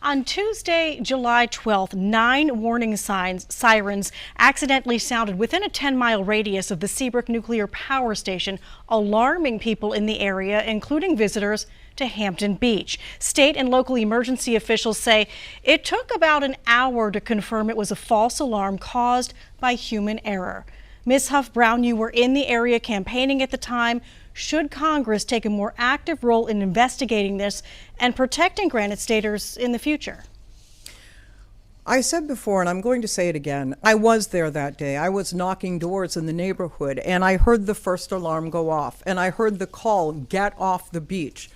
On Tuesday, July 12th, 9 warning sirens accidentally sounded within a 10-mile radius of the Seabrook Nuclear Power Station, alarming people in the area, including visitors to Hampton Beach. State and local emergency officials say it took about an hour to confirm it was a false alarm caused by human error. Ms. Huff-Brown, you were in the area campaigning at the time. Should Congress take a more active role in investigating this and protecting Granite Staters in the future? I said before, and I'm going to say it again, I was there that day. I was knocking doors in the neighborhood, and I heard the first alarm go off, and I heard the call, "Get off the beach."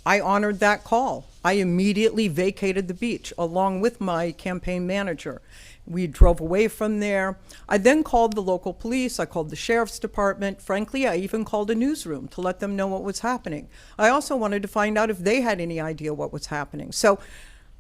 I honored that call. I immediately vacated the beach along with my campaign manager. We drove away from there. I then called the local police. I called the sheriff's department. Frankly, I even called a newsroom to let them know what was happening. I also wanted to find out if they had any idea what was happening. So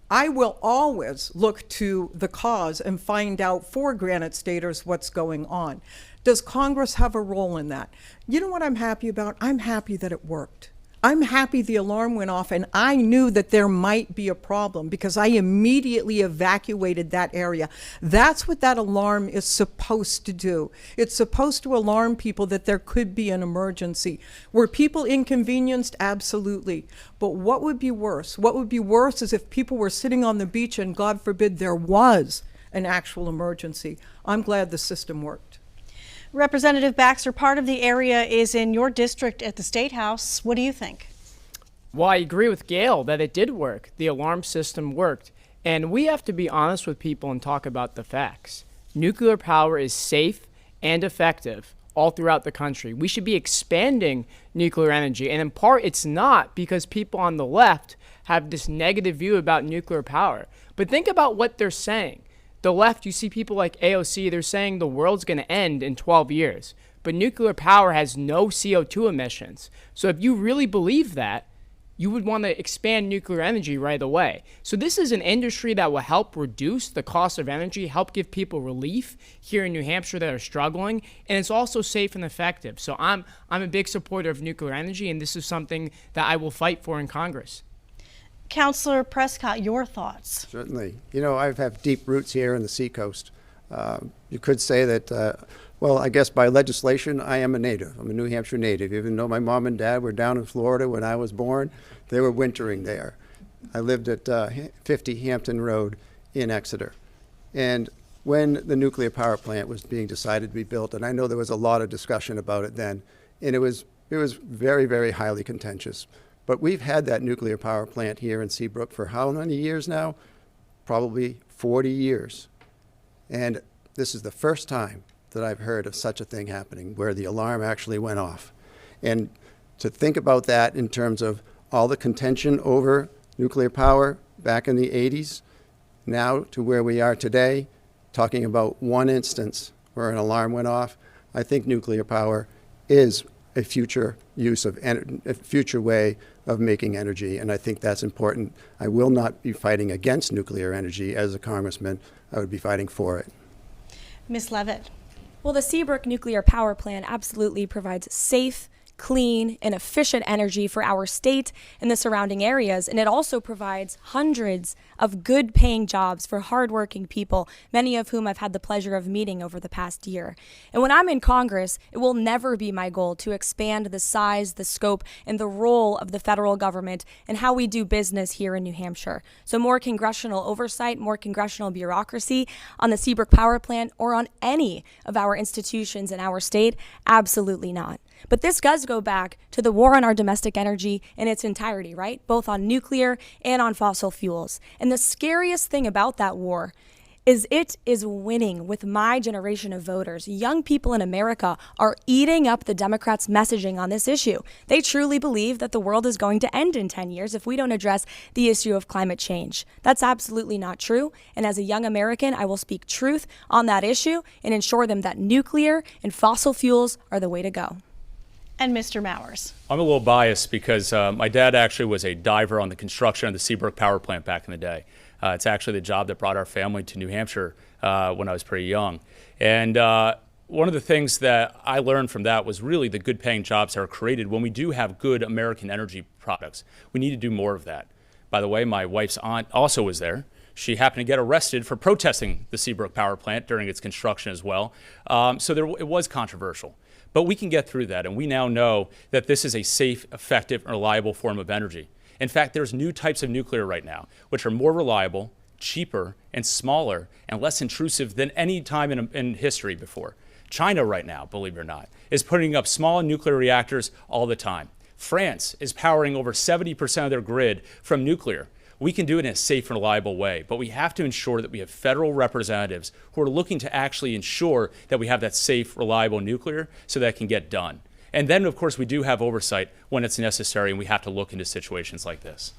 I will always look to the cause and find out for Granite Staters what's going on. Does Congress have a role in that? You know what I'm happy about? I'm happy that it worked. I'm happy the alarm went off, and I knew that there might be a problem because I immediately evacuated that area. That's what that alarm is supposed to do. It's supposed to alarm people that there could be an emergency. Were people inconvenienced? Absolutely. But what would be worse? What would be worse is if people were sitting on the beach and, God forbid, there was an actual emergency. I'm glad the system worked. Representative Baxter, part of the area is in your district at the State House. What do you think? Well, I agree with Gail that it did work. The alarm system worked. And we have to be honest with people and talk about the facts. Nuclear power is safe and effective all throughout the country. We should be expanding nuclear energy. And in part, it's not because people on the left have this negative view about nuclear power. But think about what they're saying. The left, you see people like AOC, they're saying the world's going to end in 12 years. But nuclear power has no CO2 emissions. So if you really believe that, you would want to expand nuclear energy right away. So this is an industry that will help reduce the cost of energy, help give people relief here in New Hampshire that are struggling, and it's also safe and effective. So I'm a big supporter of nuclear energy, and this is something that I will fight for in Congress. Councillor Prescott, your thoughts? Certainly. You know, I have deep roots here in the Seacoast. You could say that, well, I guess by legislation, I am a native. I'm a New Hampshire native. Even though my mom and dad were down in Florida when I was born, they were wintering there. I lived at 50 Hampton Road in Exeter. And when the nuclear power plant was being decided to be built, and I know there was a lot of discussion about it then, and it was very, very highly contentious. But we've had that nuclear power plant here in Seabrook for how many years now? Probably 40 years. And this is the first time that I've heard of such a thing happening where the alarm actually went off. And to think about that in terms of all the contention over nuclear power back in the 80s, now to where we are today, talking about one instance where an alarm went off, I think nuclear power is a future use of a future way of making energy, and I think that's important. I will not be fighting against nuclear energy as a congressman. I would be fighting for it. Ms. Levitt. Well, the Seabrook nuclear power plant absolutely provides safe, clean, and efficient energy for our state and the surrounding areas, and it also provides hundreds of good-paying jobs for hardworking people, many of whom I've had the pleasure of meeting over the past year. And when I'm in Congress, it will never be my goal to expand the size, the scope, and the role of the federal government and how we do business here in New Hampshire. So more congressional oversight, more congressional bureaucracy on the Seabrook power plant or on any of our institutions in our state? Absolutely not. But this does go back to the war on our domestic energy in its entirety, right? Both on nuclear and on fossil fuels. And the scariest thing about that war is it is winning with my generation of voters. Young people in America are eating up the Democrats' messaging on this issue. They truly believe that the world is going to end in 10 years if we don't address the issue of climate change. That's absolutely not true. And as a young American, I will speak truth on that issue and ensure them that nuclear and fossil fuels are the way to go. And Mr. Mowers. I'm a little biased because my dad actually was a diver on the construction of the Seabrook power plant back in the day. It's actually the job that brought our family to New Hampshire when I was pretty young. And one of the things that I learned from that was really the good paying jobs that are created when we do have good American energy products. We need to do more of that. By the way, my wife's aunt also was there. She happened to get arrested for protesting the Seabrook power plant during its construction as well. So it was controversial. But we can get through that, and we now know that this is a safe, effective, and reliable form of energy. In fact, there's new types of nuclear right now, which are more reliable, cheaper, and smaller, and less intrusive than any time in history before. China right now, believe it or not, is putting up small nuclear reactors all the time. France is powering over 70% of their grid from nuclear. We can do it in a safe and reliable way, but we have to ensure that we have federal representatives who are looking to actually ensure that we have that safe, reliable nuclear so that it can get done. And then, of course, we do have oversight when it's necessary, and we have to look into situations like this.